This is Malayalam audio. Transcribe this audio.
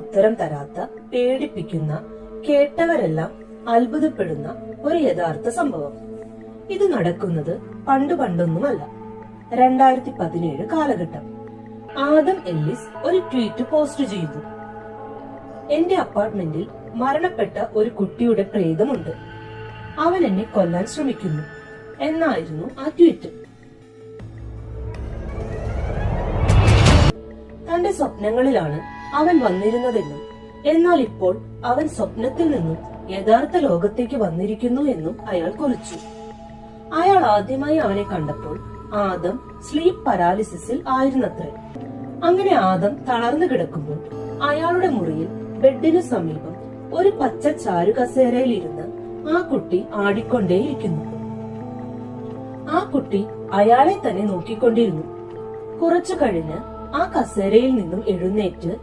ഉത്തരം തരാത്ത, പേടിപ്പിക്കുന്ന, കേട്ടവരെല്ലാം അത്ഭുതപ്പെടുന്ന ഒരു യഥാർത്ഥ സംഭവം. ഇത് നടക്കുന്നത് പണ്ടൊന്നുമല്ല, 2017 കാലഘട്ടം. ആദം എല്ലിസ് ഒരു ട്വീറ്റ് പോസ്റ്റ് ചെയ്തു. എന്റെ അപ്പാർട്ട്മെന്റിൽ മരണപ്പെട്ട ഒരു കുട്ടിയുടെ പ്രേതമുണ്ട്. അവൻ എന്നെ കൊല്ലാൻ ശ്രമിക്കുന്നു എന്നായിരുന്നു ആ ട്വീറ്റ്. തന്റെ സ്വപ്നങ്ങളിലാണ് അവൻ വന്നിരുന്നതെന്നും എന്നാൽ ഇപ്പോൾ അവൻ സ്വപ്നത്തിൽ നിന്നും യഥാർത്ഥ ലോകത്തേക്ക് വന്നിരിക്കുന്നു എന്നും അയാൾ കുറിച്ചു. അയാൾ ആദ്യമായി അവനെ കണ്ടപ്പോൾ ആദം സ്ലീപ്പ് പാരാലിസിസിൽ ആയിരുന്നത്രേ. അങ്ങനെ ആദം തളർന്നു കിടക്കുമ്പോൾ അയാളുടെ മുറിയിൽ ബെഡിനു സമീപം ഒരു പച്ച ചാരുകസേരയിൽ ഇരുന്ന് ആ കുട്ടി ആടിക്കൊണ്ടേയിരിക്കുന്നു. ആ കുട്ടി അയാളെ തന്നെ നോക്കിക്കൊണ്ടിരുന്നു. കുറച്ചു കഴിഞ്ഞ് ആ കസേരയിൽ നിന്നും എഴുന്നേറ്റ്